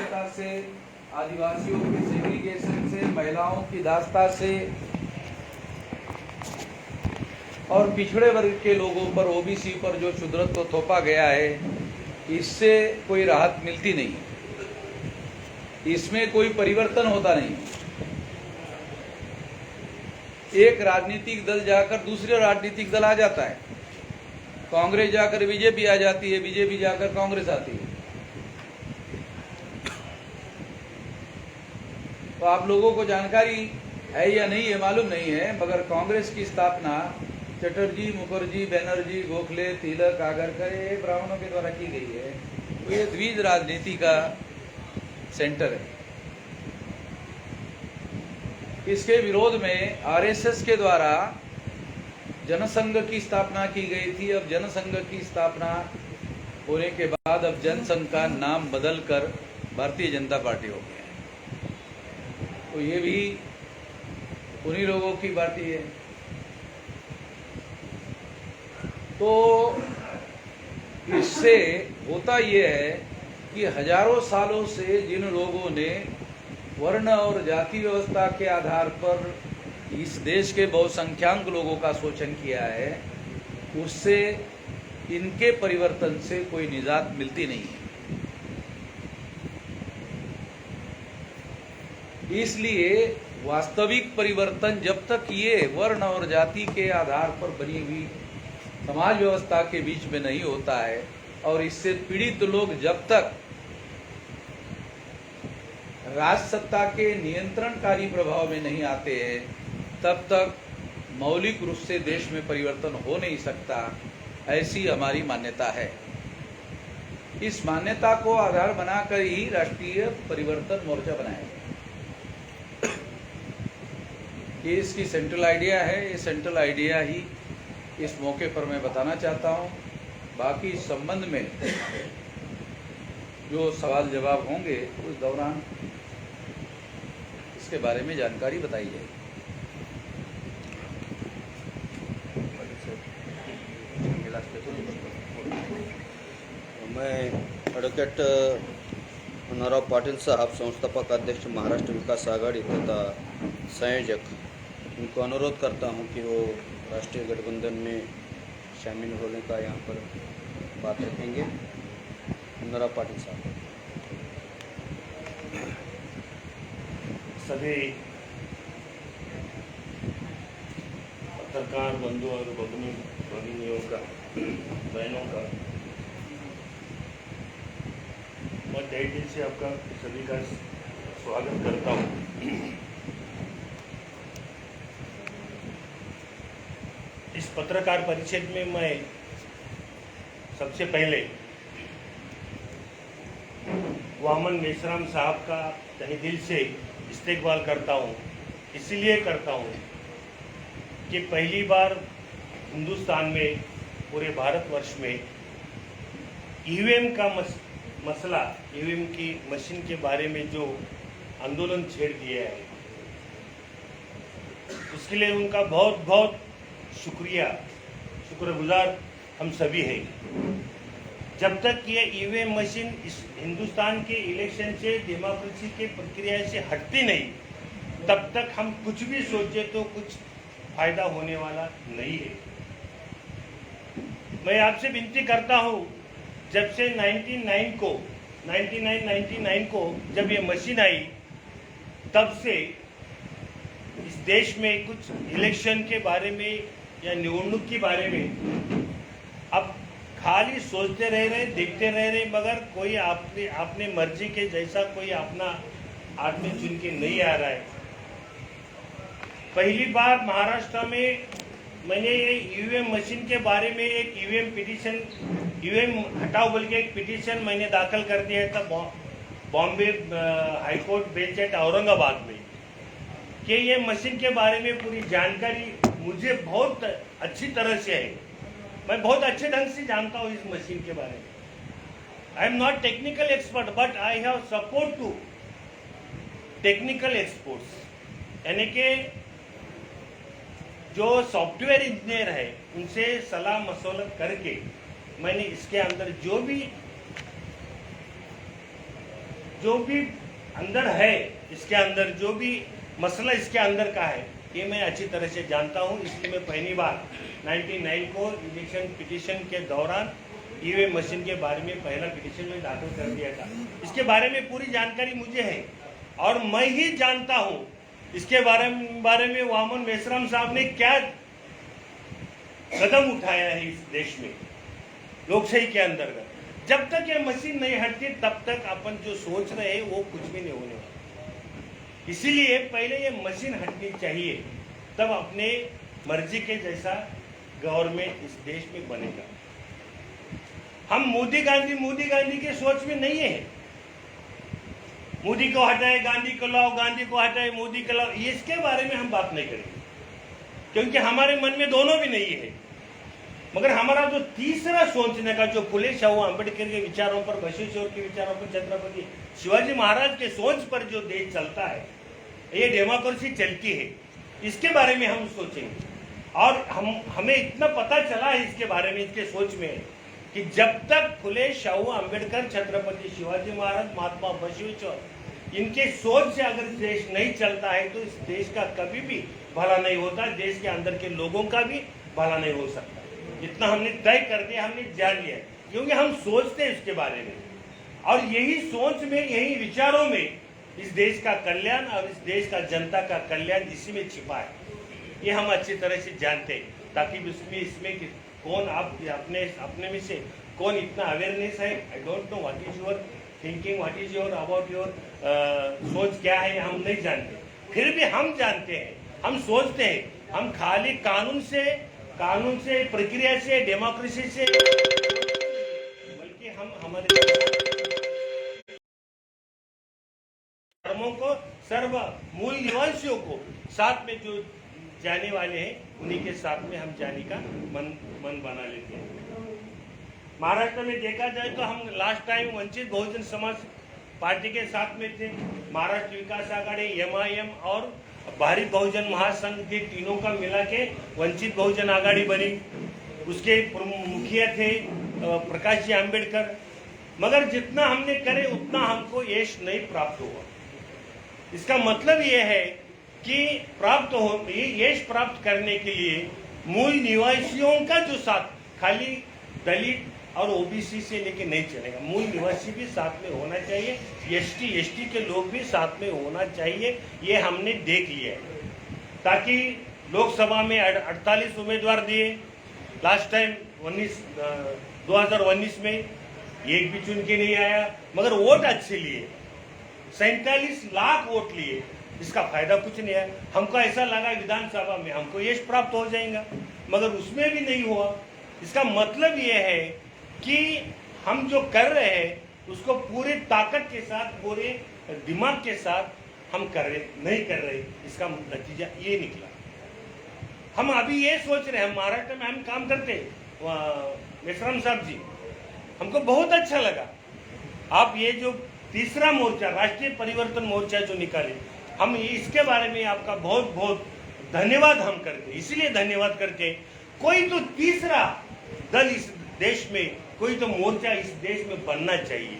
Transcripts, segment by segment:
अस्पृश्यता से, आदिवासियों के सेग्रीगेशन से, महिलाओं की दास्ता से और पिछड़े वर्ग के लोगों पर, ओबीसी पर जो क्षुद्रत्व थोपा गया है, इससे कोई राहत मिलती नहीं, इसमें कोई परिवर्तन होता नहीं। एक राजनीतिक दल जाकर दूसरे राजनीतिक दल आ जाता है, कांग्रेस जाकर बीजेपी आ जाती है, बीजेपी जाकर कांग्रेस आती है। तो आप लोगों को जानकारी है या नहीं है मालूम नहीं है, मगर कांग्रेस की स्थापना चटर्जी, मुखर्जी, बनर्जी, गोखले, तिलक, आगरकर ये ब्राह्मणों के द्वारा की गई है। तो ये द्विज राजनीति का सेंटर है। इसके विरोध में आरएसएस के द्वारा जनसंघ की स्थापना की गई थी। अब जनसंघ की स्थापना होने के बाद अब जनसंघ का नाम बदलकर भारतीय जनता पार्टी हो गया है। तो ये भी उन्हीं लोगों की पार्टी है। तो इससे होता ये है कि हजारों सालों से जिन लोगों ने वर्ण और जाति व्यवस्था के आधार पर इस देश के बहुसंख्याक लोगों का शोषण किया है, उससे इनके परिवर्तन से कोई निजात मिलती नहीं है। इसलिए वास्तविक परिवर्तन जब तक ये वर्ण और जाति के आधार पर बनी हुई समाज व्यवस्था के बीच में नहीं होता है और इससे पीड़ित लोग जब तक राज सत्ता के नियंत्रणकारी प्रभाव में नहीं आते हैं, तब तक मौलिक रूप से देश में परिवर्तन हो नहीं सकता, ऐसी हमारी मान्यता है। इस मान्यता को आधार बनाकर ही राष्ट्रीय परिवर्तन मोर्चा बनाया गया। ये इसकी सेंट्रल आइडिया है। ये सेंट्रल आइडिया ही इस मौके पर मैं बताना चाहता हूँ। बाकी इस संबंध में जो सवाल जवाब होंगे उस दौरान इसके बारे में जानकारी बताई जाएगी। मैं एडवोकेट होनाराव पाटिल साहब, संस्थापक अध्यक्ष महाराष्ट्र विकास आघाड़ी तथा संयोजक, उनको अनुरोध करता हूं कि वो राष्ट्रीय गठबंधन में शामिल होने का यहाँ पर बात रखेंगे। होनाराव पाटिल साहब। सभी पत्रकार बंधु और भगिनियों का, बहनों का मैं तहे दिल से आपका सभी का स्वागत करता हूँ। इस पत्रकार परिषद में मैं सबसे पहले वामन मेश्राम साहब का तहे दिल से इस्तेकबाल करता हूँ। इसलिए करता हूँ कि पहली बार हिंदुस्तान में, पूरे भारतवर्ष में ईवीएम का मसला, ईवीएम की मशीन के बारे में जो आंदोलन छेड़ दिया है, उसके लिए उनका बहुत बहुत शुक्रगुजार हम सभी हैं। जब तक ये ईवीएम मशीन इस हिंदुस्तान के इलेक्शन से, डेमोक्रेसी के प्रक्रिया से हटती नहीं, तब तक हम कुछ भी सोचे तो कुछ फायदा होने वाला नहीं है। मैं आपसे विनती करता हूं, जब से 1999 को जब ये मशीन आई, तब से इस देश में कुछ इलेक्शन के बारे में या निवडणूक के बारे में अब खाली सोचते रह रहे, देखते रह रहे, मगर कोई अपने मर्जी के जैसा कोई अपना आदमी चुन के नहीं आ रहा है। पहली बार महाराष्ट्र में मैंने ये ईवीएम मशीन के बारे में एक ईवीएम हटाओ बोल के एक पिटीशन मैंने दाखिल कर दिया था Bombay high court bench at Aurangabad में, कि ये मशीन के बारे में पूरी जानकारी मुझे बहुत अच्छी तरह से है। मैं बहुत अच्छे ढंग से जानता हूँ इस मशीन के बारे में। I am not technical expert, but I have support to technical experts, यानी कि जो सॉफ्टवेयर इंजीनियर है उनसे सलाह मशवरत करके मैंने इसके अंदर जो जो भी अंदर है, इसके अंदर जो भी मसला इसके अंदर का है, ये मैं अच्छी तरह से जानता हूँ। इसलिए मैं पहली बार 99 को इलेक्शन पिटीशन के दौरान ईवीएम मशीन के बारे में पहला पिटीशन में दाखिल कर दिया था। इसके बारे में पूरी जानकारी मुझे है और मैं ही जानता हूँ इसके बारे में वामन मेश्राम साहब ने क्या कदम उठाया है इस देश में लोकशाही के अंतर्गत। जब तक ये मशीन नहीं हटती तब तक अपन जो सोच रहे हैं वो कुछ भी नहीं होने वाला। इसीलिए पहले ये मशीन हटनी चाहिए, तब अपने मर्जी के जैसा गवर्नमेंट इस देश में बनेगा। हम मोदी गांधी के सोच में नहीं है। मोदी को हटाए गांधी को लाओ, गांधी को हटाए मोदी को लाओ, इसके बारे में हम बात नहीं करेंगे, क्योंकि हमारे मन में दोनों भी नहीं है। मगर हमारा जो तीसरा सोचने का, जो फुले शाहू अम्बेडकर के विचारों पर, बसवेश्वर के विचारों पर, छत्रपति शिवाजी महाराज के सोच पर जो देश चलता है, ये डेमोक्रेसी चलती है, इसके बारे में हम सोचेंगे। और हमें इतना पता चला है इसके बारे में, इसके सोच में, कि जब तक फुले शाहू अम्बेडकर, छत्रपति शिवाजी महाराज, महात्मा बसवेश्वर, इनके सोच से अगर देश नहीं चलता है तो इस देश का कभी भी भला नहीं होता, देश के अंदर के लोगों का भी भला नहीं हो सकता। इतना हमने तय कर दिया, हमने जान लिया, क्योंकि हम सोचते हैं इसके बारे में, और यही सोच में, यही विचारों में इस देश का कल्याण और इस देश का जनता का कल्याण इसी में छिपा है। ये हम अच्छी तरह से जानते हैं, ताकि इसमें कौन आप अपने में से कौन इतना अवेयरनेस है, I don't know what is your thinking, what is your about your सोच क्या है, हम नहीं जानते। फिर भी हम जानते हैं, हम सोचते हैं, हम खाली कानून से, प्रक्रिया से, डेमोक्रेसी से, बल्कि हम हमारे धर्मों को, सर्व मूल निवासियों को साथ में जो जाने वाले हैं, उन्हीं के साथ में हम जाने का मन बना लेते हैं। महाराष्ट्र में देखा जाए तो हम last time Vanchit Bahujan Samaj party के साथ में थे। महाराष्ट्र विकास आघाड़ी, MIM और भारी बहुजन महासंघ के तीनों का मिला के वंचित बहुजन आघाड़ी बनी। उसके मुखिया थे प्रकाश जी आम्बेडकर। मगर जितना हमने करे उतना हमको यश नहीं प्राप्त हुआ। इसका मतलब यह है कि यश प्राप्त करने के लिए मूल निवासियों का जो साथ, खाली दलित और OBC से लेके नहीं चलेगा, मूल निवासी भी साथ में होना चाहिए, ST के लोग भी साथ में होना चाहिए। ये हमने देख लिया है, ताकि लोकसभा में 48 उम्मीदवार दिए लास्ट टाइम 2019 में, एक भी चुन के नहीं आया, मगर वोट अच्छे लिए, 47 लाख वोट लिए। इसका फायदा कुछ नहीं है। हमको ऐसा लगा विधानसभा में हमको यश प्राप्त हो जाएगा, मगर उसमें भी नहीं हुआ। इसका मतलब यह है कि हम जो कर रहे हैं उसको पूरे ताकत के साथ, पूरे दिमाग के साथ हम नहीं कर रहे। इसका नतीजा ये निकला। हम अभी ये सोच रहे हैं, हम महाराष्ट्र में हम काम करते हैं, मेश्राम साहब जी, हमको बहुत अच्छा लगा। आप ये जो तीसरा मोर्चा, राष्ट्रीय परिवर्तन मोर्चा जो निकाले, हम इसके बारे में आपका बहुत बहुत धन्यवाद हम करते। इसलिए धन्यवाद करते, कोई तो तीसरा दल इस देश में, कोई तो मोर्चा इस देश में बनना चाहिए।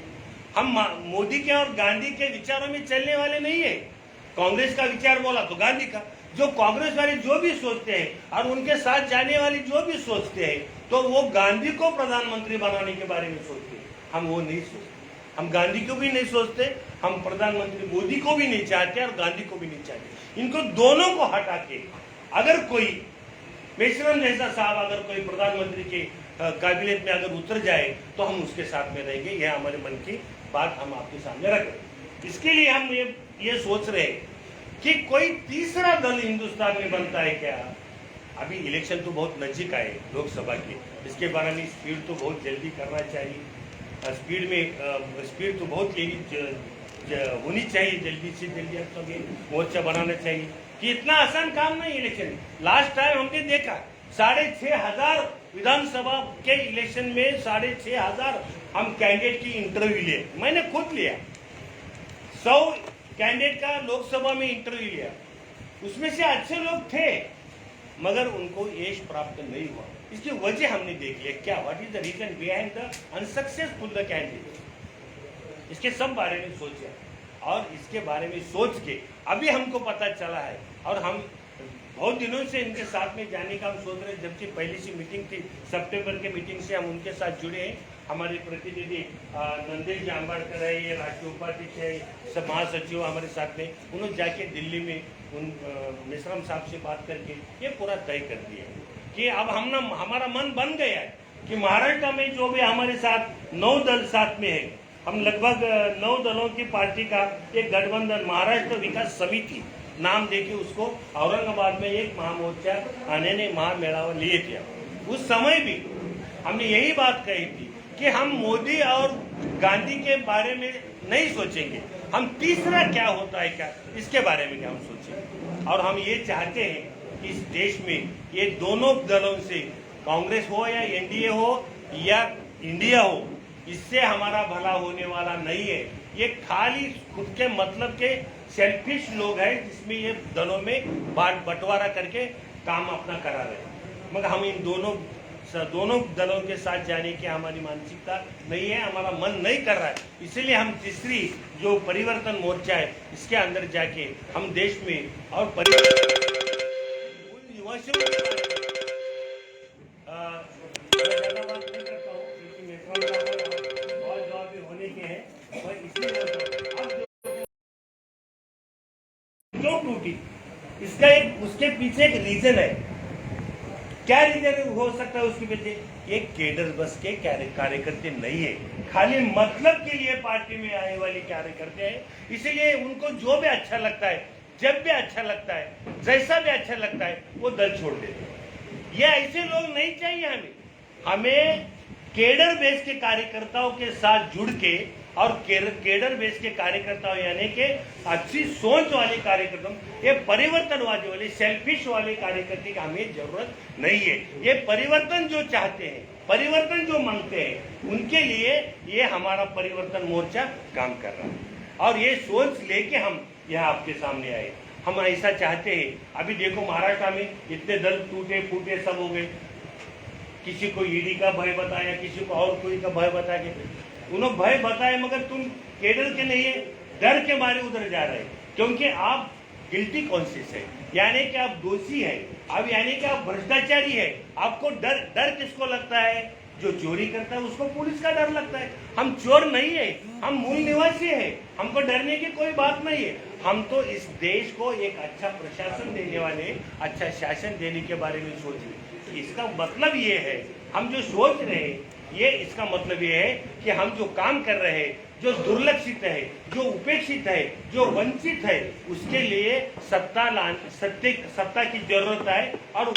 हम मोदी के और गांधी के विचारों में चलने वाले नहीं है। कांग्रेस का विचार बोला तो गांधी का, जो कांग्रेस वाले जो भी सोचते हैं और उनके साथ जाने वाले जो भी सोचते हैं, तो वो गांधी को प्रधानमंत्री बनाने के बारे में सोचते हैं। हम वो नहीं सोचते, हम गांधी को भी नहीं सोचते, हम प्रधानमंत्री मोदी को भी नहीं चाहते और गांधी को भी नहीं चाहते। इनको दोनों को हटा के अगर कोई मेश्राम जैसा साहब अगर कोई प्रधानमंत्री के काबिलियत में अगर उतर जाए तो हम उसके साथ में रहेंगे। यह हमारे मन की बात हम आपके सामने रख रहे हैं। इसके लिए हम ये सोच रहे हैं कि कोई तीसरा दल हिंदुस्तान में बनता है क्या। अभी इलेक्शन तो बहुत नजदीक आए लोकसभा के, इसके बारे में स्पीड तो बहुत जल्दी करना चाहिए। स्पीड तो बहुत होनी चाहिए, जल्दी से जल्दी अब तो मोर्चा बनाना चाहिए कि इतना आसान काम नहीं इलेक्शन। लास्ट टाइम हमने देखा 6,500 विधानसभा के इलेक्शन में 6,500 हम कैंडिडेट की इंटरव्यू लिए, मैंने खुद लिया। 100 कैंडिडेट का लोकसभा में इंटरव्यू लिया, उसमें से अच्छे लोग थे मगर उनको यश प्राप्त नहीं हुआ। इसकी वजह हमने देख लिया क्या, what is the reason behind the unsuccessful the candidate. इसके सब बारे में सोचा और इसके बारे में सोच के अभी हमको पता चला है और हम बहुत दिनों से इनके साथ में जाने का हम सोच रहे हैं। जब से पहली सी मीटिंग थी सितंबर के मीटिंग से हम उनके साथ जुड़े हैं। हमारे प्रतिनिधि नंदेश जी आंबेडकर है, ये राष्ट्रीय उपाध्यक्ष है, सब महासचिव हमारे साथ में, उन्होंने जाके दिल्ली में उन मेश्राम साहब से बात करके ये पूरा तय कर दिया कि अब हमारा मन बन गया है कि महाराष्ट्र में जो भी हमारे साथ 9 दल साथ में है, हम लगभग 9 दलों की पार्टी का एक गठबंधन महाराष्ट्र विकास समिति नाम देके उसको औरंगाबाद में एक महामोर्चा आने ने महामेड़ावा लिए थे। उस समय भी हमने यही बात कही थी कि हम मोदी और गांधी के बारे में नहीं सोचेंगे, हम तीसरा क्या होता है क्या इसके बारे में हम सोचेंगे। और हम ये चाहते हैं कि इस देश में ये दोनों दलों से, कांग्रेस हो या एनडीए हो या इंडिया हो, इससे हमारा भला होने वाला नहीं है। ये खाली खुद के मतलब के सेल्फिश लोग हैं जिसमें ये दलों में बंटवारा करके काम अपना करा रहे हैं। मगर हम इन दोनों दलों के साथ जाने की हमारी मानसिकता नहीं है, हमारा मन नहीं कर रहा है। इसलिए हम तीसरी जो परिवर्तन मोर्चा है इसके अंदर जाके हम देश में और होने के हैं और इसलिए क्यों टूटी, इसका एक उसके पीछे एक रीजन है। क्या रीजन हो सकता है उसके पीछे? ये केडर बस के कार्यकर्ते नहीं है, खाली मतलब के लिए पार्टी में आने वाले कार्यकर्ते हैं। इसीलिए उनको जो भी अच्छा लगता है, जब भी अच्छा लगता है, जैसा भी अच्छा लगता है वो दल छोड़ देते हैं। ये ऐसे लोग नहीं चाहिए हमें केडर बेस के कार्यकर्ताओं के साथ जुड़ के और केडर बेस के कार्यकर्ताओं यानी कि अच्छी सोच वाले कार्यकर्ताओं, ये परिवर्तनवादी वाले सेल्फिश वाले कार्यकर्ते की हमें जरूरत नहीं है। ये परिवर्तन जो चाहते हैं, परिवर्तन जो मांगते हैं, उनके लिए ये हमारा परिवर्तन मोर्चा काम कर रहा है और ये सोच लेके हम यहाँ आपके सामने आए। हम ऐसा चाहते हैं। अभी देखो महाराष्ट्र में इतने दल टूटे फूटे सब हो गए, किसी को ईडी का भय बताया, किसी को और कोई का भय बताया, उन्होंने भय बताया मगर तुम केडर के नहीं है, डर के मारे उधर जा रहे क्योंकि आप गिल्टी कॉन्शियस है, यानी कि आप दोषी है, अब यानी कि आप भ्रष्टाचारी है। आपको डर किसको लगता है? जो चोरी करता है उसको पुलिस का डर लगता है। हम चोर नहीं है, हम मूल निवासी है, हमको डरने की कोई बात नहीं है। हम तो इस देश को एक अच्छा प्रशासन देने वाले, अच्छा शासन देने के बारे में सोच रहे। इसका मतलब ये है, हम जो सोच रहे हैं ये इसका मतलब ये है कि हम जो काम कर रहे हैं, जो दुर्लक्षित है, जो उपेक्षित है, जो वंचित है, उसके लिए सत्ता की जरूरत है और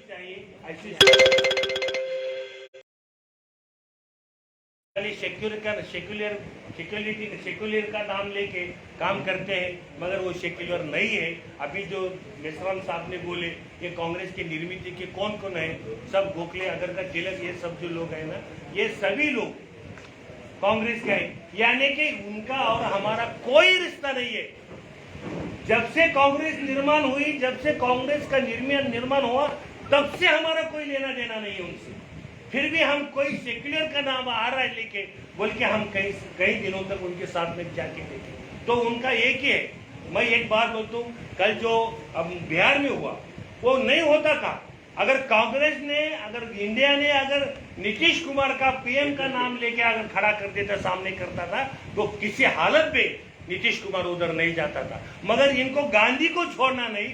चाहिए ऐसी सेक्युलर का नाम लेके काम करते हैं मगर वो सेक्युलर नहीं है। अभी जो मेश्राम साहब ने बोले ये कांग्रेस की निर्मित के कौन कौन है, सब गोखले, अगरकर, तिलक, ये सब जो लोग हैं ना, ये सभी लोग कांग्रेस के हैं, यानी कि उनका और हमारा कोई रिश्ता नहीं है। जब से कांग्रेस निर्माण हुई, जब से कांग्रेस का निर्माण हुआ, तब से हमारा कोई लेना देना नहीं है उनसे। फिर भी हम कोई सेक्युलर का नाम आ रहा है लेके बोल के हम कई दिनों तक उनके साथ में जाके देखे तो उनका एक ही है। मैं एक बात बोलता हूँ, कल जो अब बिहार में हुआ वो नहीं होता था अगर कांग्रेस ने, अगर इंडिया ने अगर नीतीश कुमार का पीएम का नाम लेके अगर खड़ा कर देता, सामने करता था, तो किसी हालत में नीतीश कुमार उधर नहीं जाता था। मगर इनको गांधी को छोड़ना नहीं,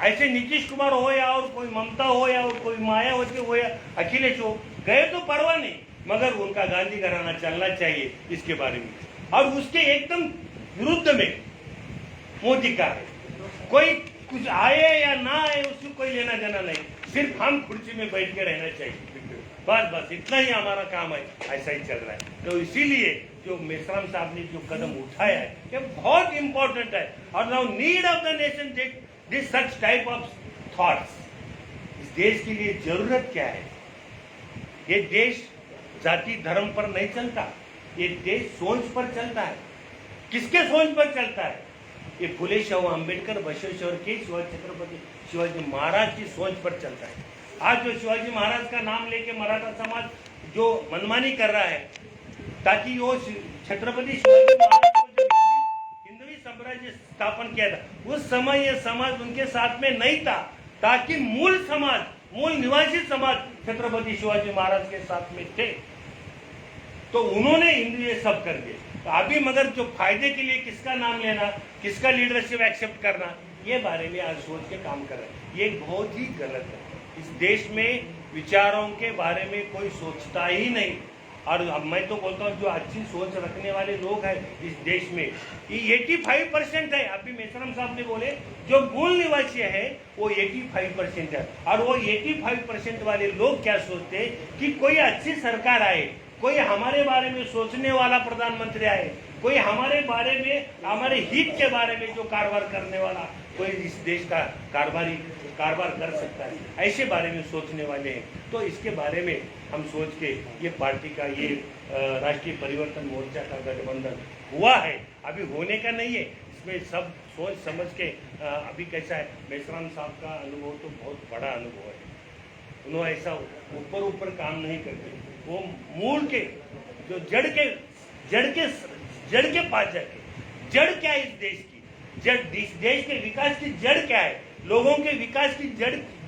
ऐसे नीतीश कुमार हो या और कोई ममता हो या और कोई मायावती हो या अखिलेश हो, गए तो परवाह नहीं, मगर उनका गांधी घराना चलना चाहिए इसके बारे में। और उसके एकदम विरुद्ध में मोदी का है, कोई कुछ आए या ना आए उसको कोई लेना देना नहीं, सिर्फ हम कुर्सी में बैठ के रहना चाहिए, बस इतना ही हमारा काम है। ऐसा ही चल रहा है। तो इसीलिए जो मेश्राम साहब ने जो कदम उठाया है ये बहुत इंपॉर्टेंट है और now need of the nation this such type of thoughts. इस देश के लिए जरूरत क्या है? ये देश जाति धर्म पर नहीं चलता, ये देश सोच पर चलता है। किसके सोच पर चलता है? ये फुले शाहू अम्बेडकर, बसवेश्वर के शिवाजी छत्रपति शिवाजी महाराज की सोच पर चलता है। आज जो शिवाजी महाराज का नाम लेके मराठा समाज जो मनमानी कर रहा है, ताकि वो छत्रपति शिवाजी महाराज को जब हिंदवी साम्राज्य स्थापन किया था उस समय ये समाज उनके साथ में नहीं था, ताकि मूल समाज, मूल निवासी समाज छत्रपति शिवाजी महाराज के साथ में थे, तो उन्होंने हिंदू ये सब कर दिए। तो अभी मगर जो फायदे के लिए किसका नाम लेना, किसका लीडरशिप एक्सेप्ट करना, ये बारे में आज सोच के काम कर रहे हैं। ये बहुत ही गलत है। इस देश में विचारों के बारे में कोई सोचता ही नहीं। और अब मैं तो बोलता हूँ जो अच्छी सोच रखने वाले लोग हैं इस देश में, ये 85% है। अभी मेश्राम साहब ने बोले जो मूल निवासी है वो 85% है। और वो 85% वाले लोग क्या सोचते हैं कि कोई अच्छी सरकार आए, कोई हमारे बारे में सोचने वाला प्रधानमंत्री आए, कोई हमारे बारे में, हमारे हित के बारे में जो कारोबार करने वाला कोई इस देश का कारोबार कर सकता है, ऐसे बारे में सोचने वाले हैं। तो इसके बारे में हम सोच के ये पार्टी का ये राष्ट्रीय परिवर्तन मोर्चा का गठबंधन हुआ है, अभी होने का नहीं है। इसमें सब सोच समझ के अभी कैसा है, मेश्राम साहब का अनुभव तो बहुत बड़ा अनुभव है। उन्होंने ऐसा ऊपर काम नहीं करते, वो मूल के जो जड़ के पास जाके, जड़ क्या है इस देश की, इस देश के विकास की जड़ क्या है, लोगों के विकास की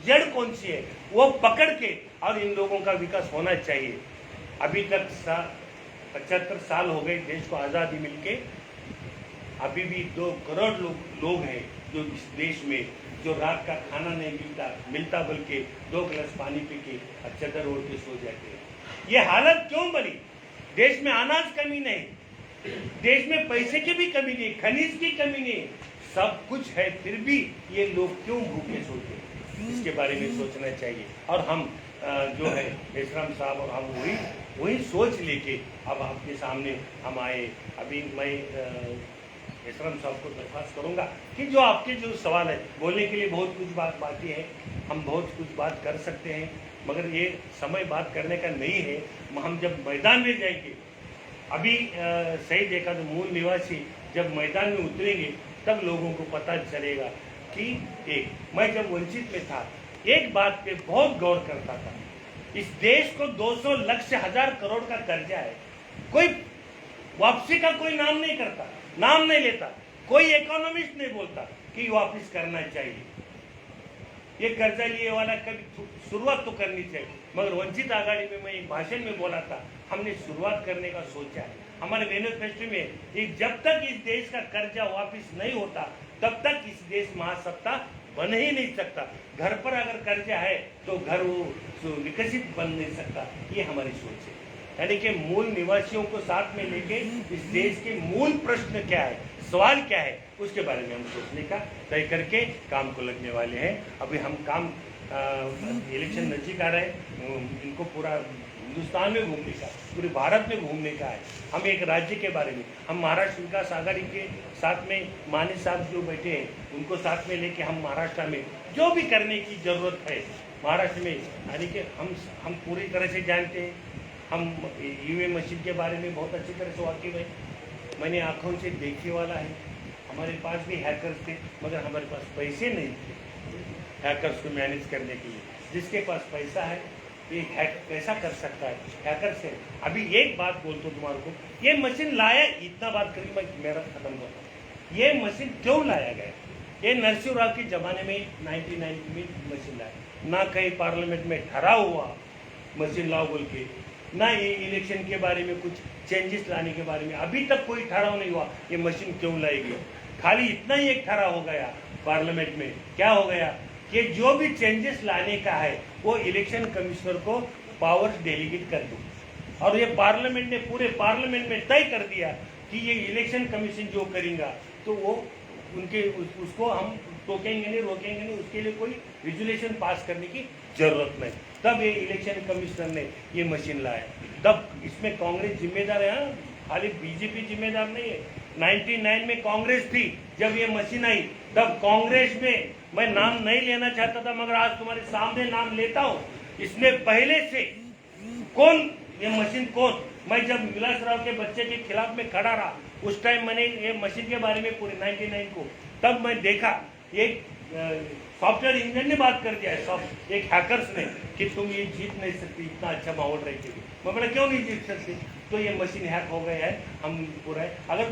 जड़ कौन सी है, वो पकड़ के और इन लोगों का विकास होना चाहिए। अभी तक 75 साल हो गए देश को आज़ादी मिलके, अभी भी 2 करोड़ लोग हैं जो इस देश में जो रात का खाना नहीं मिलता बल्कि 2 गिलास पानी पी के चद्दर ओढ़ के सो जाते हैं। ये हालत क्यों बनी? देश में अनाज कमी नहीं, देश में पैसे की भी कमी नहीं, खनिज की कमी नहीं, सब कुछ है, फिर भी ये लोग क्यों भूखे सोते हैं, इसके बारे में सोचना चाहिए। और हम जो है मेश्राम साहब और हम वही सोच लेके अब आपके सामने हम आए। अभी मैं मेश्राम साहब को दरख्वास्त करूंगा कि जो आपके जो सवाल है, बोलने के लिए बहुत कुछ बात बाकी है, हम बहुत कुछ बात कर सकते हैं, मगर ये समय बात करने का नहीं है। हम जब मैदान में जाएंगे, अभी सही देखा तो मूल निवासी जब मैदान में उतरेंगे तब लोगों को पता चलेगा कि मैं जब वंचित में था एक बात पे बहुत गौर करता था, इस देश को 200 लाख से 1000 करोड़ का कर्जा है, कोई वापसी का कोई नाम नहीं करता, नाम नहीं लेता, कोई इकोनॉमिस्ट नहीं बोलता कि वापस करना चाहिए। ये कर्जा लिए वाला कभी शुरुआत तो करनी चाहिए, मगर वंचित आघाड़ी में मैं एक भाषण में बोला था, हमने शुरुआत करने का सोचा है। हमारे मैनिफेस्टो में जब तक इस देश का कर्जा वापस नहीं होता तब तक इस देश महासत्ता बन ही नहीं सकता। घर पर अगर कर्जा है तो घर वो विकसित बन नहीं सकता, ये हमारी सोच है। यानी कि मूल निवासियों को साथ में लेके इस देश के मूल प्रश्न क्या है, सवाल क्या है, उसके बारे में हम सोचने का तय करके काम को लगने वाले हैं। अभी हम काम इलेक्शन नजदीक आ रहे हैं, इनको पूरा हिंदुस्तान में घूमने का, पूरे भारत में घूमने का है। हम एक राज्य के बारे में, हम महाराष्ट्र विकास आघाड़ी के साथ में मानी साहब जो बैठे हैं उनको साथ में लेके हम महाराष्ट्र में जो भी करने की जरूरत है महाराष्ट्र में, यानी कि हम पूरी तरह से जानते हैं। हम ईवीएम मशीन के बारे में बहुत अच्छी तरह से वाकिफ है, मैंने आंखों से देखने वाला है। हमारे पास भी हैकर्स थे मगर हमारे पास पैसे नहीं थे हैकर्स को मैनेज करने के लिए। जिसके पास पैसा है ये हैक कैसा कर सकता है, हैकर से। अभी एक बात बोलता हूँ तुम्हारे को, ये मशीन लाया, इतना बात करी मैं मेरा खत्म करता हूँ। ये मशीन क्यों लाया गया? ये नरसिंह राव के जमाने में 1990 में मशीन लाया, ना कहीं पार्लियामेंट में ठहराव हुआ मशीन लाओ बोल के, ना ये इलेक्शन के बारे में कुछ चेंजेस लाने के बारे में अभी तक कोई ठहराव नहीं हुआ। ये मशीन क्यों लाई गई? खाली इतना ही एक ठहराव हो गया पार्लियामेंट में, क्या हो गया कि जो भी चेंजेस लाने का है वो इलेक्शन कमिश्नर को पावर्स डेलीगेट कर दो, और ये पार्लियामेंट ने पूरे पार्लियामेंट में तय कर दिया कि ये इलेक्शन कमीशन जो करेगा तो वो उनके उसको हम टोकेंगे नहीं, रोकेंगे नहीं, उसके लिए कोई रेजुलेशन पास करने की जरूरत नहीं। तब ये इलेक्शन कमिश्नर ने ये मशीन लाया, तब इसमें कांग्रेस जिम्मेदार है, खाली बीजेपी जिम्मेदार नहीं है। 99 में कांग्रेस थी जब ये मशीन आई, तब कांग्रेस में मैं नाम नहीं लेना चाहता था मगर आज तुम्हारे सामने नाम लेता हूँ। इसमें पहले से कौन ये मशीन कौन, मैं जब विलास राव के बच्चे के खिलाफ में खड़ा रहा उस टाइम मैंने ये मशीन के बारे में पूरे 99 को तब मैं देखा, एक सॉफ्टवेयर इंजीनियर ने बात कर दिया है, एक हैकर्स ने, कि तुम ये जीत नहीं सकती, इतना अच्छा माहौल रहते हुए। मैं बोला क्यों नहीं जीत सकती? तो ये मशीन हैक हो गया है, हम पूरा है, अगर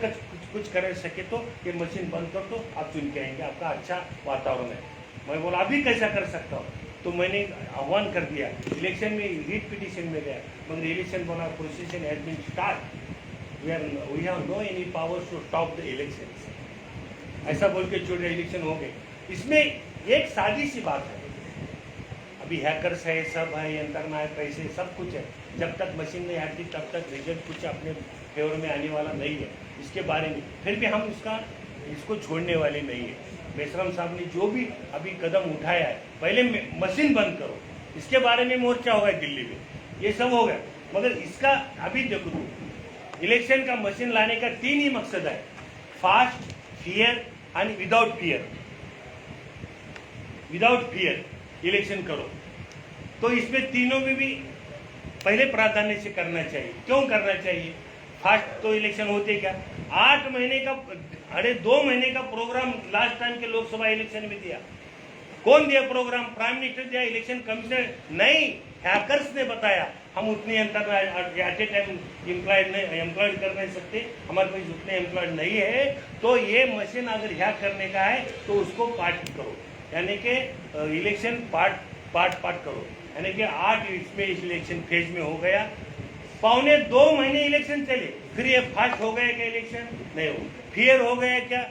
कुछ कर सके तो ये मशीन बंद कर दो, आप चुन के आएंगे, आपका अच्छा वातावरण है। मैं बोला अभी कैसा कर सकता हूँ, तो मैंने आह्वान कर दिया, इलेक्शन में रीट पिटिशन में गया, मगर इलेक्शन बोला procession has been start, we have no any power to stop the election, ऐसा बोल के छोटे इलेक्शन हो गए। इसमें एक सादी सी बात है, अभी हैकर्स है, सब है, यंत्रणा है, पैसे सब कुछ है, जब तक मशीन नहीं आती तब तक रिजल्ट कुछ अपने फेवर में आने वाला नहीं है, इसके बारे में फिर भी हम इसको छोड़ने वाले नहीं है। मेश्राम साहब ने जो भी अभी कदम उठाया है, पहले मशीन बंद करो, इसके बारे में मोर्चा होगा दिल्ली में, ये सब हो गया, मगर इसका अभी देखो तो इलेक्शन का मशीन लाने का 3 ही मकसद है, fast, fair and without fear election करो। तो इसमें तीनों में भी पहले प्राधान्य से करना चाहिए। क्यों करना चाहिए? फास्ट तो इलेक्शन होते क्या, 8 महीने का 2 महीने का प्रोग्राम लास्ट टाइम के लोकसभा इलेक्शन में दिया। कौन दिया प्रोग्राम? प्राइम मिनिस्टर दिया, इलेक्शन कमीशन नहीं, हैकर्स ने बताया। हम उतने एट ए टाइम एम्प्लॉयड कर नहीं सकते, हमारे पास उतने एम्प्लॉयड नहीं है, तो ये मशीन अगर हैक करने का है तो उसको पार्ट करो, यानी कि इलेक्शन पार्ट करो, यानी कि 8 इसमें इलेक्शन फेज में हो गया, 1.25 महीने इलेक्शन चले, फिर ये फास्ट हो गया क्या इलेक्शन? नहीं हो, फेयर हो गया क्या?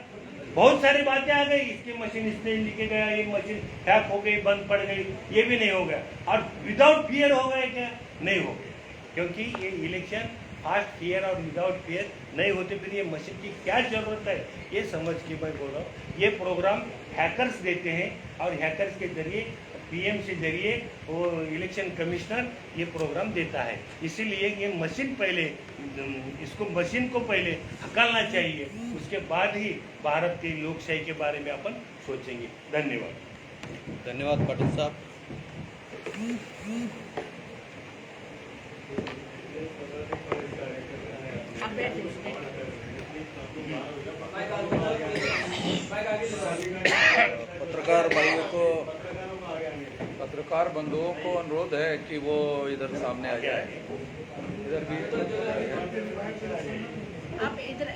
बहुत सारी बातें आ गई, इसकी मशीन इसने लिखे गया, ये मशीन हैक हो गई, बंद पड़ गई, ये भी नहीं हो गया। और विदाउट फेयर हो गया क्या? नहीं हो गया, क्योंकि ये इलेक्शन फास्ट, फेयर और विदाउट फेयर नहीं होते, फिर ये मशीन की क्या जरूरत है, ये समझ के मैं बोल रहा हूँ। ये प्रोग्राम हैकर्स देते हैं और हैकर्स के जरिए पीएम से जरिए वो इलेक्शन कमिश्नर ये प्रोग्राम देता है, इसीलिए ये मशीन पहले, इसको मशीन को पहले हटाना चाहिए, उसके बाद ही भारत की लोकशाही के बारे में अपन सोचेंगे। धन्यवाद। धन्यवाद पाटिल साहब। पत्रकार बंधुओं को अनुरोध है कि वो इधर सामने आ जाए, इधर भी आप इधर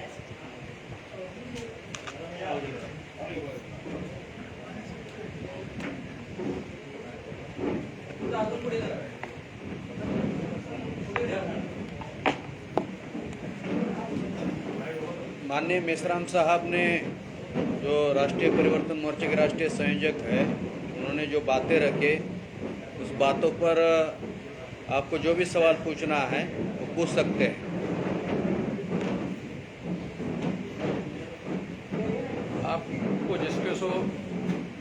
माननीय मेश्राम साहब ने, जो राष्ट्रीय परिवर्तन मोर्चे के राष्ट्रीय संयोजक है, उन्होंने जो बातें रखे, उस बातों पर आपको जो भी सवाल पूछना है वो पूछ सकते हैं। आपको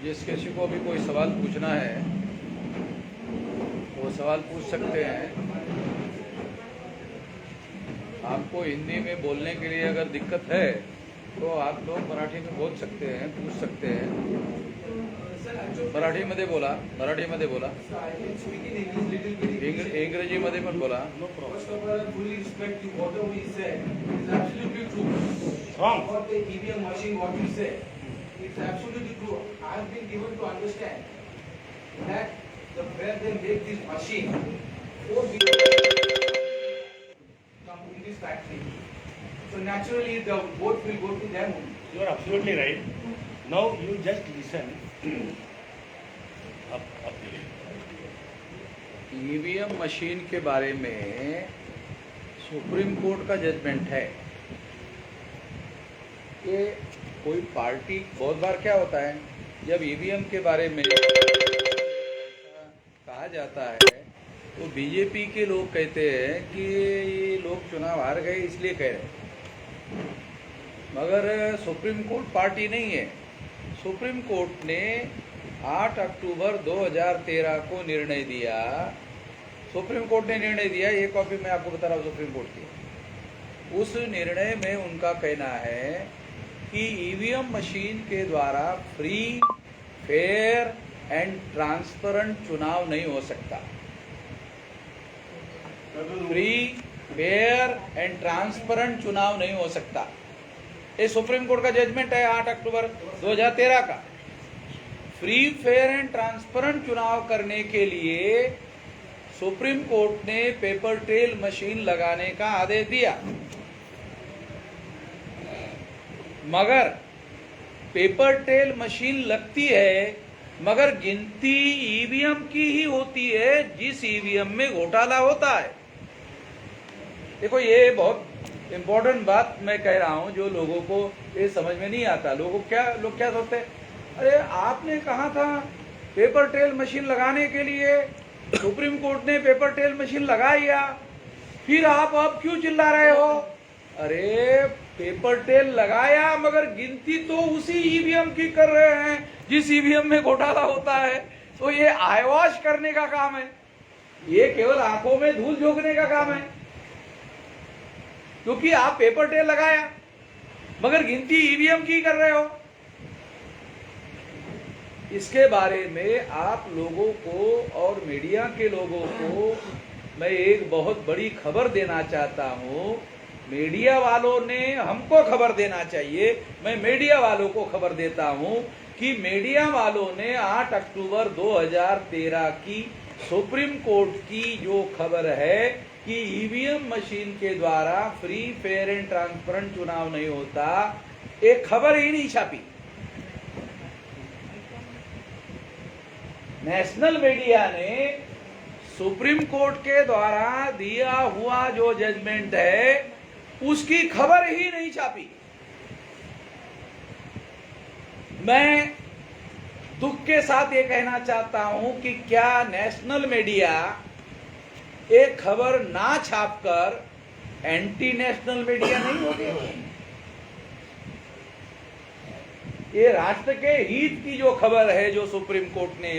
जिस किसी को भी कोई सवाल पूछना है वो सवाल पूछ सकते हैं। आपको हिंदी में बोलने के लिए अगर दिक्कत है तो आप लोग मराठी में बोल सकते हैं, पूछ सकते हैं। मराठीमध्ये बोला, मराठीमध्ये बोला, इंग्रजीमध्ये पण बोला। No problem. First of all, I fully respect you. Whatever he said is absolutely true. Wrong. About the EVM machine, what you said, it's absolutely true. I have been given to understand that where they make this machine, 4 come in this factory. So naturally, the vote will go to them. You are absolutely right. Now you just listen. up EVM machine के बारे में supreme court का judgement है। ये कोई party, बहुत बार क्या होता है जब ईवीएम के बारे में कहा जाता है तो बीजेपी के लोग कहते हैं कि ये लोग चुनाव हार गए इसलिए कह रहे हैं, मगर सुप्रीम कोर्ट पार्टी नहीं है। सुप्रीम कोर्ट ने 8 अक्टूबर 2013 को निर्णय दिया, सुप्रीम कोर्ट ने निर्णय दिया, ये कॉपी मैं आपको बता रहा हूँ सुप्रीम कोर्ट की। उस निर्णय में उनका कहना है कि ईवीएम मशीन के द्वारा फ्री, फेयर एंड ट्रांसपेरेंट चुनाव नहीं हो सकता। फ्री, फेयर एंड ट्रांसपेरेंट चुनाव नहीं हो सकता। ये सुप्रीम कोर्ट का जजमेंट है 8 अक्टूबर 2013 का। फ्री, फेयर एंड ट्रांसपेरेंट चुनाव करने के लिए सुप्रीम कोर्ट ने पेपर ट्रेल मशीन लगाने का आदेश दिया, मगर पेपर ट्रेल मशीन लगती है मगर गिनती ईवीएम की ही होती है जिस ईवीएम में घोटाला होता है। देखो, ये बहुत इंपॉर्टेंट बात मैं कह रहा हूं, जो लोगों को ये समझ में नहीं आता। लोग क्या सोचते हैं, अरे आपने कहा था पेपर ट्रेल मशीन लगाने के लिए, सुप्रीम कोर्ट ने पेपर ट्रेल मशीन लगाया, फिर आप अब क्यों चिल्ला रहे हो? अरे पेपर ट्रेल लगाया मगर गिनती तो उसी ईवीएम की कर रहे हैं जिस ईवीएम में घोटाला होता है। तो ये आयवाश करने का काम है, ये केवल आंखों में धूल झोंकने का काम है, क्योंकि आप पेपर ट्रेल लगाया मगर गिनती ईवीएम की कर रहे हो। इसके बारे में आप लोगों को और मीडिया के लोगों को मैं एक बहुत बड़ी खबर देना चाहता हूं। मीडिया वालों ने हमको खबर देना चाहिए, मैं मीडिया वालों को खबर देता हूं कि मीडिया वालों ने 8 अक्टूबर 2013 की सुप्रीम कोर्ट की जो खबर है कि ईवीएम मशीन के द्वारा फ्री, फेयर एंड ट्रांसपेरेंट चुनाव नहीं होता, एक खबर ही नहीं छापी। नेशनल मीडिया ने सुप्रीम कोर्ट के द्वारा दिया हुआ जो जजमेंट है उसकी खबर ही नहीं छापी। मैं दुख के साथ ये कहना चाहता हूं कि क्या नेशनल मीडिया एक खबर ना छापकर एंटी नेशनल मीडिया नहीं हो गया? ये राष्ट्र के हित की जो खबर है, जो सुप्रीम कोर्ट ने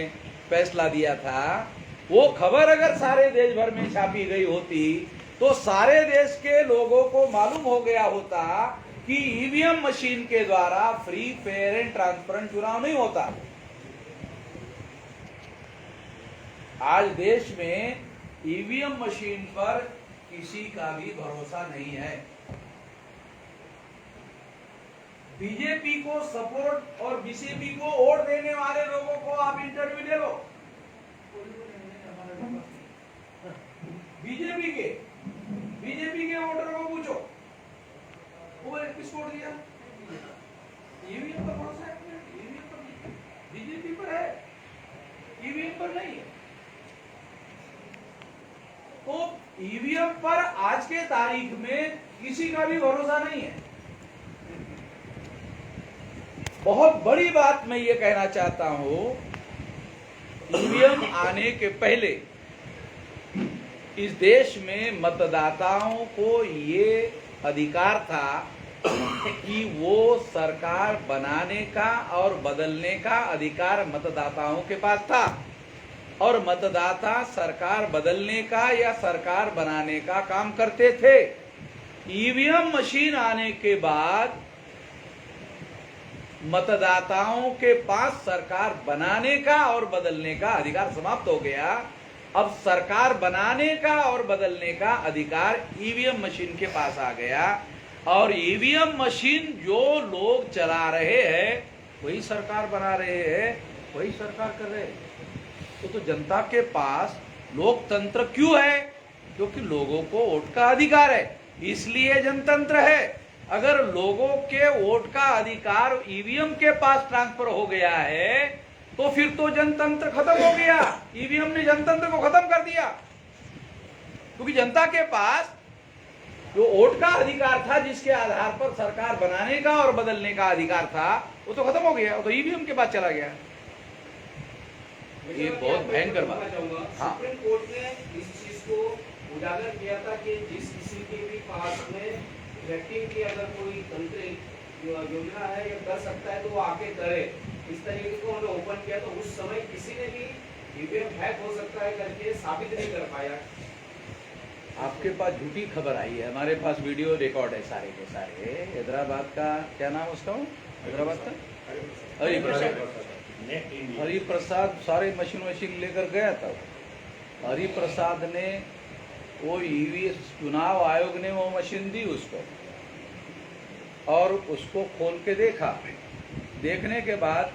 फैसला दिया था, वो खबर अगर सारे देश भर में छापी गई होती तो सारे देश के लोगों को मालूम हो गया होता कि ईवीएम मशीन के द्वारा फ्री, फेयर एंड ट्रांसपेरेंट चुनाव नहीं होता। आज देश में ईवीएम मशीन पर किसी का भी भरोसा नहीं है। बीजेपी को सपोर्ट और बीजेपी को वोट देने वाले लोगों को आप इंटरव्यू ले लो, बीजेपी के वोटर को पूछो, वो किस वोट दिया? ईवीएम पर भरोसा है? ईवीएम पर, बीजेपी पर है, ईवीएम पर नहीं है। तो ईवीएम पर आज के तारीख में किसी का भी भरोसा नहीं है। बहुत बड़ी बात मैं ये कहना चाहता हूं, ईवीएम आने के पहले इस देश में मतदाताओं को ये अधिकार था कि वो सरकार बनाने का और बदलने का अधिकार मतदाताओं के पास था, और मतदाता सरकार बदलने का या सरकार बनाने का काम करते थे। ईवीएम मशीन आने के बाद मतदाताओं के पास सरकार बनाने का और बदलने का अधिकार समाप्त हो गया। अब सरकार बनाने का और बदलने का अधिकार ईवीएम मशीन के पास आ गया, और ईवीएम मशीन जो लोग चला रहे हैं वही सरकार बना रहे हैं, वही सरकार कर रहे हैं। तो जनता के पास लोकतंत्र क्यों है? क्योंकि लोगों को वोट का अधिकार है, इसलिए जनतंत्र है। अगर लोगों के वोट का अधिकार ईवीएम के पास ट्रांसफर हो गया है तो फिर तो जनतंत्र खत्म हो गया। ईवीएम ने जनतंत्र को खत्म कर दिया, क्योंकि जनता के पास जो वोट का अधिकार था, जिसके आधार पर सरकार बनाने का और बदलने का अधिकार था, वो तो खत्म हो गया, वो तो ईवीएम के पास चला गया। ये बहुत भयंकर बात है। हाँ, सुप्रीम कोर्ट ने इस चीज को उजागर किया था कि जिस किसी के भी पास में वैक्टिंग की अगर कोई तंत्र योजना है या कर सकता है तो वो आके करे। इस तरीके को उन्होंने ओपन किया, तो उस समय किसी ने भी ईवीएम हैक हो सकता है करके साबित नहीं कर पाया। आपके पास झूठी खबर आई है, हमारे पास वीडियो रिकॉर्ड है सारे के सारे। हैदराबाद का क्या नाम उसका? हैदराबाद का हरिप्रसाद सारे मशीन लेकर गया था। हरिप्रसाद ने वो ईवी चुनाव आयोग ने वो मशीन दी उसको, और उसको खोल के देखा। देखने के बाद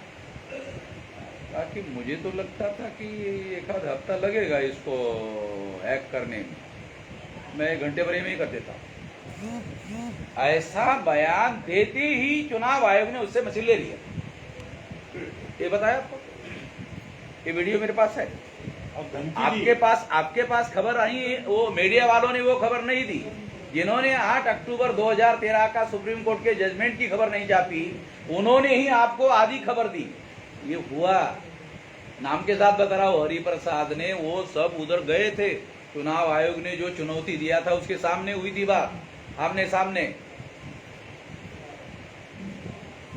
ताकि मुझे तो लगता था कि एक आध हफ्ता लगेगा इसको हैक करने में, मैं 1 घंटे भर में ही कर देता हूँ। ऐसा बयान देते ही चुनाव आयोग ने उससे मशीन ले लिया। ये बताया आपको, ये वीडियो मेरे पास है। आपके पास खबर आई है, वो मीडिया वालों ने वो खबर नहीं दी। जिन्होंने 8 अक्टूबर 2013 का सुप्रीम कोर्ट के जजमेंट की खबर नहीं छापी, उन्होंने ही आपको आधी खबर दी। ये हुआ, नाम के साथ बता रहा हूं, हरिप्रसाद ने वो सब उधर गए थे। चुनाव आयोग ने जो चुनौती दिया था उसके सामने हुई थी बात, आमने सामने।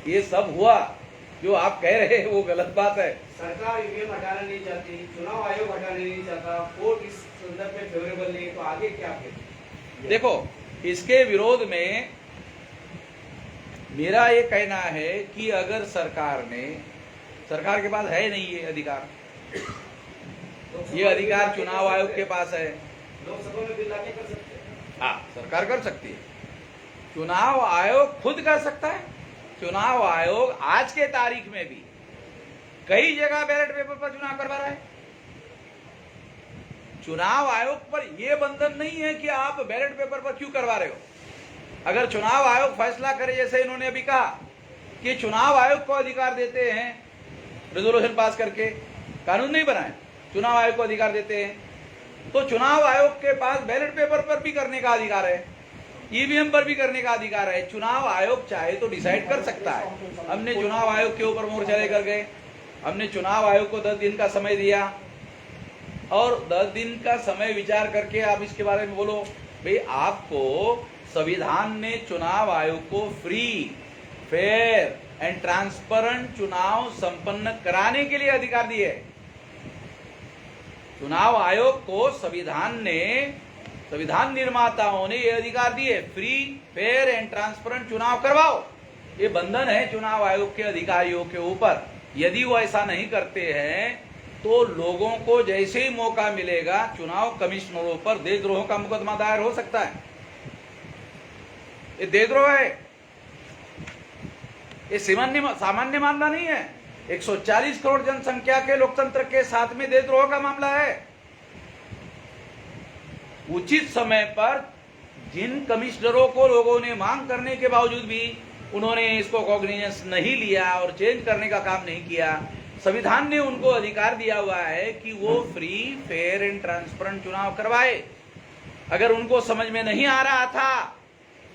ये सब हुआ, जो आप कह रहे हैं वो गलत बात है। सरकार ईवीएम हटाना नहीं चाहती, चुनाव आयोग हटाना नहीं चाहता, कोर्ट इस संदर्भ में फेवरेबल नहीं, तो आगे क्या करें? देखो, इसके विरोध में मेरा ये कहना है कि अगर सरकार के पास है नहीं ये अधिकार, ये अधिकार चुनाव आयोग के पास है। लोकसभा में बिल लाके कर सकते हैं। हाँ, सरकार कर सकती है, चुनाव आयोग खुद कर सकता है। चुनाव आयोग आज के तारीख में भी कई जगह बैलेट पेपर पर चुनाव करवा रहा है। चुनाव आयोग पर यह बंधन नहीं है कि आप बैलेट पेपर पर क्यों करवा रहे हो। अगर चुनाव आयोग फैसला करे, जैसे इन्होंने अभी कहा कि चुनाव आयोग को अधिकार देते हैं, रेजोल्यूशन पास करके, कानून नहीं बनाए, चुनाव आयोग को अधिकार देते हैं, तो चुनाव आयोग के पास बैलेट पेपर पर भी करने का अधिकार है, ईवीएम पर भी करने का अधिकार है। चुनाव आयोग चाहे तो डिसाइड कर सकता है। हमने चुनाव आयोग के ऊपर मोर्चा लेकर गए, हमने चुनाव आयोग को 10 दिन का समय दिया, और 10 दिन का समय विचार करके आप इसके बारे में बोलो। भाई, आपको संविधान ने चुनाव आयोग को फ्री, फेयर एंड ट्रांसपेरेंट चुनाव संपन्न कराने के लिए अधिकार दिए। चुनाव आयोग को संविधान निर्माताओं ने यह अधिकार दिए, फ्री, फेयर एंड ट्रांसपेरेंट चुनाव करवाओ। ये बंधन है चुनाव आयोग के अधिकारियों के ऊपर। यदि वो ऐसा नहीं करते हैं तो लोगों को जैसे ही मौका मिलेगा चुनाव कमिश्नरों पर देशद्रोह का मुकदमा दायर हो सकता है। ये देशद्रोह है, ये सामान्य मामला नहीं है। 140 करोड़ जनसंख्या के लोकतंत्र के साथ में देशद्रोह का मामला है। उचित समय पर जिन कमिश्नरों को लोगों ने मांग करने के बावजूद भी उन्होंने इसको कॉग्निजेंस नहीं लिया और चेंज करने का काम नहीं किया, संविधान ने उनको अधिकार दिया हुआ है कि वो फ्री, फेयर एंड ट्रांसपेरेंट चुनाव करवाए। अगर उनको समझ में नहीं आ रहा था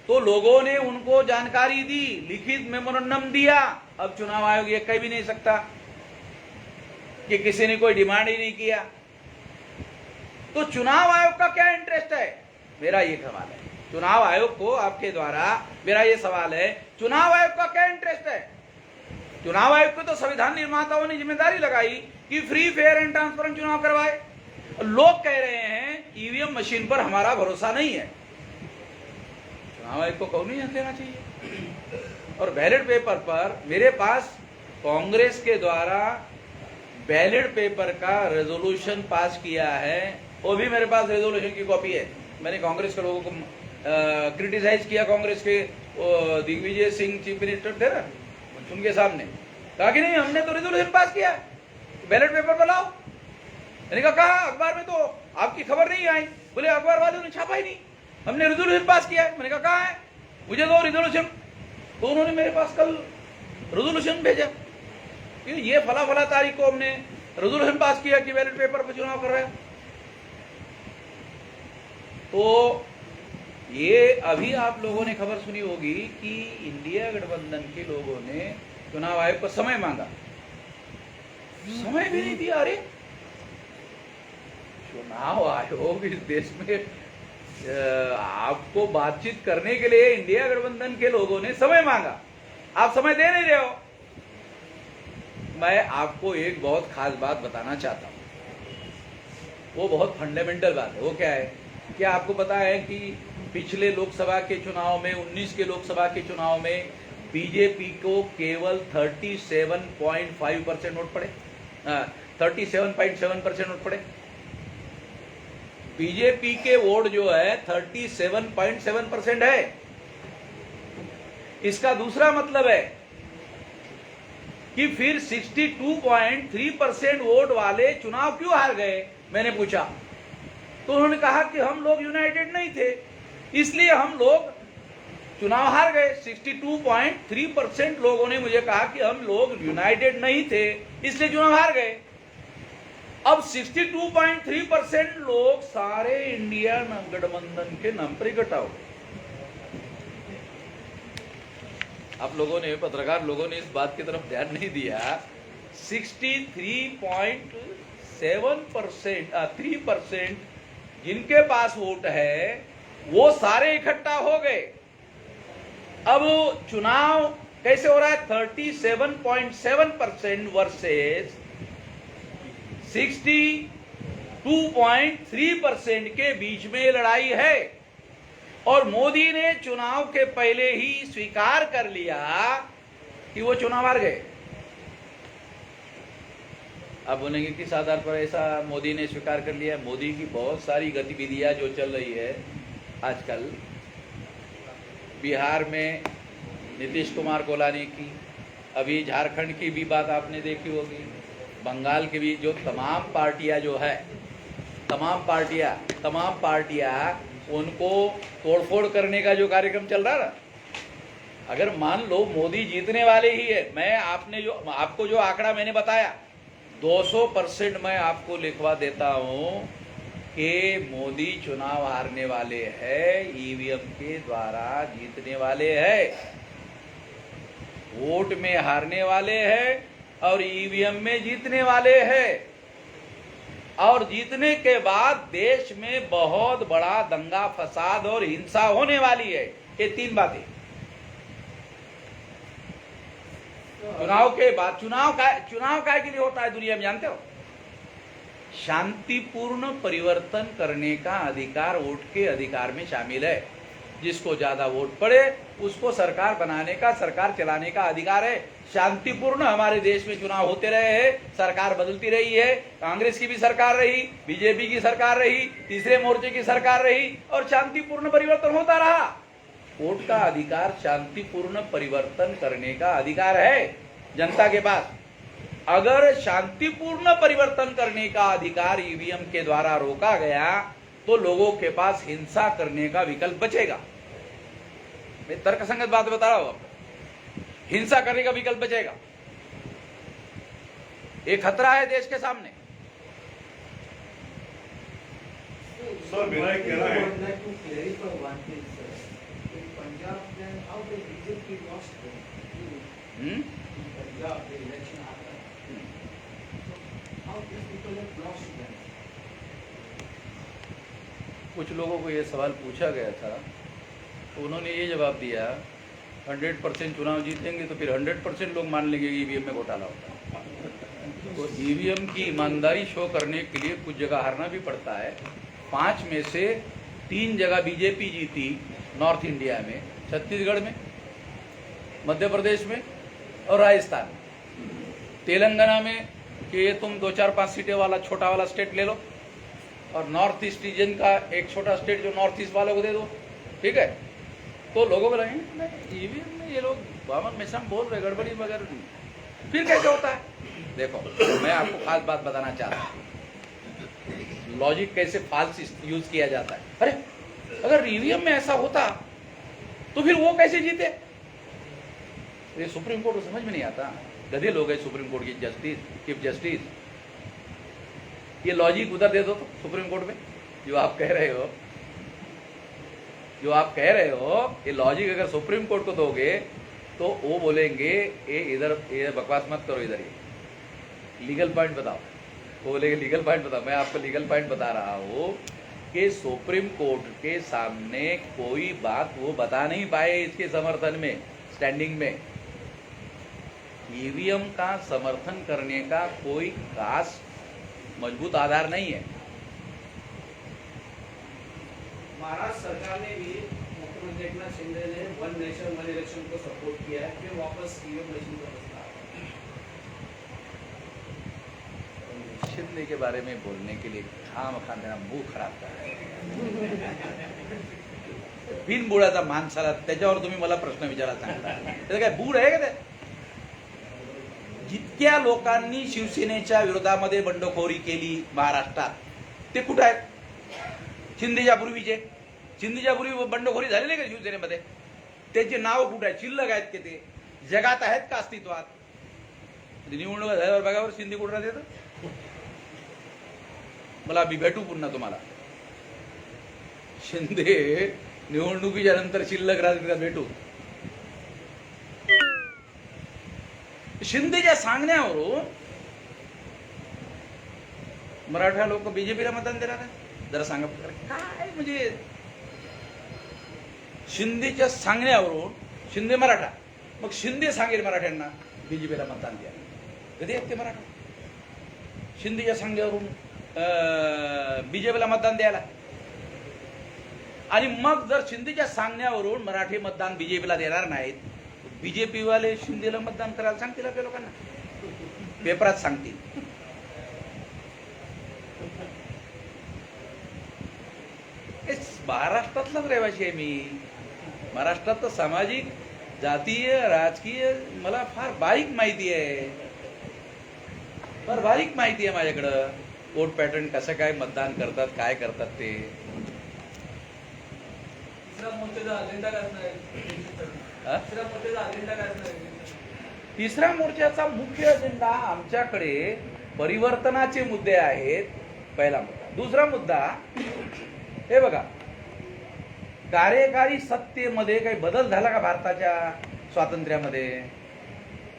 तो लोगों ने उनको जानकारी दी, लिखित मेमोरेंडम दिया। अब चुनाव आयोग ये कह भी नहीं सकता कि किसी ने कोई डिमांड ही नहीं किया। तो चुनाव आयोग का क्या इंटरेस्ट है, मेरा ये सवाल है। चुनाव आयोग को आपके द्वारा मेरा ये सवाल है, चुनाव आयोग का क्या इंटरेस्ट है। चुनाव आयोग को तो संविधान निर्माताओं ने जिम्मेदारी लगाई कि फ्री, फेयर एंड ट्रांसपेरेंट चुनाव करवाए। लोग कह रहे हैं ईवीएम मशीन पर हमारा भरोसा नहीं है। चुनाव आयोग को कॉग्निजेंस लेना चाहिए। और बैलेट पेपर पर मेरे पास कांग्रेस के द्वारा बैलेट पेपर का रेजोल्यूशन पास किया है, वो भी मेरे पास रेजोल्यूशन की कॉपी है। मैंने कांग्रेस के लोगों को क्रिटिसाइज किया, कांग्रेस के दिग्विजय सिंह चीफ मिनिस्टर थे ना, उनके सामने कहा कि नहीं हमने तो रेजोल्यूशन पास किया, बैलेट पेपर पर लाओ। मैंने कहा अखबार में तो आपकी खबर नहीं आई। बोले अखबार वालों ने छापा ही नहीं, हमने रेजोल्यूशन पास किया है। मैंने कहा कहाँ है, मुझे दो रेजोल्यूशन। तो उन्होंने मेरे पास कल रेजोल्यूशन भेजा कि ये फला तारीख को हमने रेजोल्यूशन पास किया कि बैलेट पेपर पर चुनाव करवाया। तो ये अभी आप लोगों ने खबर सुनी होगी कि इंडिया गठबंधन के लोगों ने चुनाव आयोग को समय मांगा, समय भी नहीं दिया। अरे चुनाव आयोग इस देश में आपको बातचीत करने के लिए इंडिया गठबंधन के लोगों ने समय मांगा, आप समय दे नहीं रहे हो। मैं आपको एक बहुत खास बात बताना चाहता हूं, वो बहुत फंडामेंटल बात है। वो क्या है, क्या आपको पता है कि पिछले लोकसभा के चुनाव में, 19 के लोकसभा के चुनाव में बीजेपी को केवल 37.5% वोट पड़े, 37.7% वोट पड़े। बीजेपी के वोट जो है 37.7% है। इसका दूसरा मतलब है कि फिर 62.3% वोट वाले चुनाव क्यों हार गए, मैंने पूछा। तो उन्होंने कहा कि हम लोग यूनाइटेड नहीं थे, इसलिए हम लोग चुनाव हार गए। 62.3% लोगों ने मुझे कहा कि हम लोग यूनाइटेड नहीं थे, इसलिए चुनाव हार गए। अब 62.3% लोग सारे इंडिया गठबंधन के नाम पर इकट्ठा हो गए। आप लोगों ने, पत्रकार लोगों ने इस बात की तरफ ध्यान नहीं दिया। 63% जिनके पास वोट है वो सारे इकट्ठा हो गए। अब चुनाव कैसे हो रहा है? 37.7% वर्सेस 62.3% के बीच में लड़ाई है। और मोदी ने चुनाव के पहले ही स्वीकार कर लिया कि वो चुनाव हार गए। अब बोलेंगे किस आधार पर ऐसा मोदी ने स्वीकार कर लिया? मोदी की बहुत सारी गतिविधियां जो चल रही है आजकल, बिहार में नीतीश कुमार को लाने की, अभी झारखंड की भी बात आपने देखी होगी, बंगाल की भी, जो तमाम पार्टियां जो है, तमाम पार्टियां उनको तोड़फोड़ करने का जो कार्यक्रम चल रहा है। अगर मान लो मोदी जीतने वाले ही है, मैं आपको जो आंकड़ा मैंने बताया 200% मैं आपको लिखवा देता हूं कि मोदी चुनाव हारने वाले हैं, ईवीएम के द्वारा जीतने वाले हैं, वोट में हारने वाले हैं और ईवीएम में जीतने वाले हैं। और जीतने के बाद देश में बहुत बड़ा दंगा फसाद और हिंसा होने वाली है। ये 3 बातें। चुनाव के बाद, चुनाव काय के लिए होता है दुनिया में जानते हो? शांतिपूर्ण परिवर्तन करने का अधिकार वोट के अधिकार में शामिल है। जिसको ज्यादा वोट पड़े उसको सरकार बनाने का, सरकार चलाने का अधिकार है। शांतिपूर्ण हमारे देश में चुनाव होते रहे हैं, सरकार बदलती रही है, कांग्रेस की भी सरकार रही, बीजेपी की सरकार रही, तीसरे मोर्चे की सरकार रही और शांतिपूर्ण परिवर्तन होता रहा। वोट का अधिकार शांतिपूर्ण परिवर्तन करने का अधिकार है जनता के पास। अगर शांतिपूर्ण परिवर्तन करने का अधिकार ईवीएम के द्वारा रोका गया तो लोगों के पास हिंसा करने का विकल्प बचेगा। मैं तर्कसंगत बात बता रहा हूं आपको, हिंसा करने का विकल्प बचेगा। एक खतरा है देश के सामने। सर मेरा एक कहना है, कुछ लोगों को यह सवाल पूछा गया था तो उन्होंने ये जवाब दिया 100% चुनाव जीतेंगे तो फिर 100% लोग मान लेंगे ईवीएम में घोटाला होता है। तो ईवीएम की ईमानदारी शो करने के लिए कुछ जगह हारना भी पड़ता है। 5 में से 3 जगह बीजेपी जीती, नॉर्थ इंडिया में, छत्तीसगढ़ में, मध्य प्रदेश में और राजस्थान में। तेलंगाना में कि ये तुम 2-4-5 सीटें वाला छोटा वाला स्टेट ले लो और नॉर्थ ईस्ट रीजन का एक छोटा स्टेट जो नॉर्थ ईस्ट वालों को दे दो, ठीक है। तो लोगों को लगेंगे ईवीएम में ये लोग बामन मिश्रम बोल रहे गड़बड़ी वगैरह, फिर कैसे होता है? देखो मैं आपको खास बात बताना चाहता हूँ, लॉजिक कैसे फाल्स यूज किया जाता है। अरे अगर ईवीएम में ऐसा होता तो फिर वो कैसे जीते? ये सुप्रीम कोर्ट को समझ में नहीं आता। गधे लोग हैं सुप्रीम कोर्ट की जस्टिस, चीफ जस्टिस। ये लॉजिक उधर दे दो तो सुप्रीम कोर्ट में, जो आप कह रहे हो, ये लॉजिक अगर सुप्रीम कोर्ट को दोगे तो वो बोलेंगे ये इधर ये बकवास मत करो, इधर ये लीगल पॉइंट बताओ। वो बोलेंगे लीगल पॉइंट बताओ। मैं आपको लीगल पॉइंट बता रहा हूँ कि सुप्रीम कोर्ट के सामने कोई बात वो बता नहीं पाए इसके समर्थन में, स्टैंडिंग में। ईवीएम का समर्थन करने का कोई खास मजबूत आधार नहीं है। महाराष्ट्र सरकार ने भी मुख्यमंत्री एकनाथ शिंदे ने 1 नेशन 1 इलेक्शन को सपोर्ट किया है, फिर वापस ईवीएम मशीन का प्रस्ताव। शिंदे के बारे में बोलने के लिए खामखा मेरा मुंह खराब कर रहा है। बिनबुडाचा माणसाला त्याच्यावर तुम्ही मला प्रश्न विचारायला सांगता, त्याचं काय बूड आहे का ते? जितक्या लोकांनी शिवसेनेच्या विरोधामध्ये बंडखोरी केली महाराष्ट्रात, ते कुठं आहेत? शिंदेच्या पूर्वी बंडखोरी झालेली का शिवसेनेमध्ये? त्याचे नाव कुठे आहेत? शिल्लक आहेत की ते जगात आहेत का अस्तित्वात? निवडणूक झाल्यावर बघावर शिंदे कुठं राहते? मला मी भेटू पुन्हा तुम्हाला. शिंदे निवडणुकीच्या नंतर शिल्लक राहते का? भेटू. शिंदेच्या सांगण्यावरून मराठा लोक बीजेपीला मतदान देणार आहे? जरा सांगा काय म्हणजे शिंदेच्या सांगण्यावरून शिंदे मराठा, मग शिंदे सांगेल मराठ्यांना बीजेपीला मतदान द्या, कधी आहेत ते मराठा शिंदेच्या सांगण्यावरून बीजेपीला मतदान द्यायला? आणि मग जर शिंदेच्या सांगण्यावरून मराठी मतदान बीजेपीला देणार नाहीत, बीजेपी वाले शिंदेला मतदान करायला सांगतील आपल्या लोकांना, पेपरात सांगतील. महाराष्ट्रातलाच रहिवासी आहे मी. महाराष्ट्रात सामाजिक, जातीय, राजकीय मला फार बारीक माहिती आहे, फार बारीक माहिती आहे माझ्याकडं. वोट पॅटर्न कसं काय मतदान करतात, काय करतात ते. तिसऱ्या मोर्चाचा मुख्य अजेंडा आमच्याकडे परिवर्तनाचे मुद्दे आहेत. पहिला मुद्दा. दुसरा मुद्दा, हे बघा, कार्यकारी सत्तेमध्ये काही बदल झाला का भारताच्या स्वातंत्र्यामध्ये?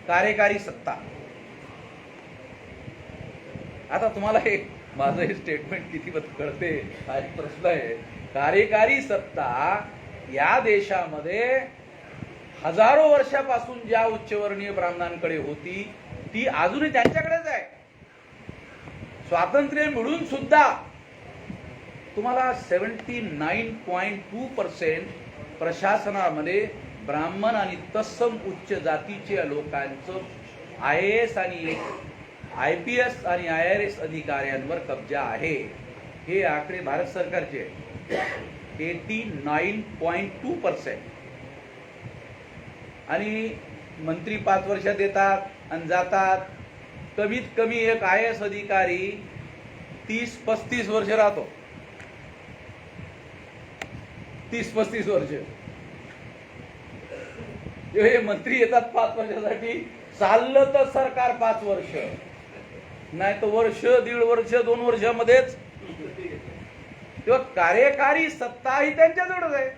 कार्यकारी सत्ता, आता तुम्हाला एक माझं हे स्टेटमेंट किती कळते हा एक प्रश्न आहे. कार्यकारी सत्ता या देशामध्ये हजारो वर्षापासून ज्या उच्चवर्णीय ब्राह्मणांकडे होती ती अजूनही त्यांच्याकडेच आहे. स्वातंत्र्य मिळून सुद्धा तुम्हाला 79.2% प्रशासनामध्ये ब्राह्मण आणि तत्सम उच्च जातीच्या लोकांचं IAS आणि IPS आणि IRS अधिकाऱ्यांवर कब्जा आहे. हे आकडे भारत सरकारचे 89.2%. आणि मंत्री 5 वर्षात येतात आणि जातात. कमीत कमी एक IAS अधिकारी 30-35 वर्ष राहतो. 30-35 वर्ष. हे मंत्री येतात 5 वर्षासाठी, चाललं तर सरकार 5 वर्ष, नाही तर वर्ष, 1.5 वर्ष, 2 वर्षामध्येच. तेव्हा कार्यकारी सत्ता ही त्यांच्याजवळच आहे.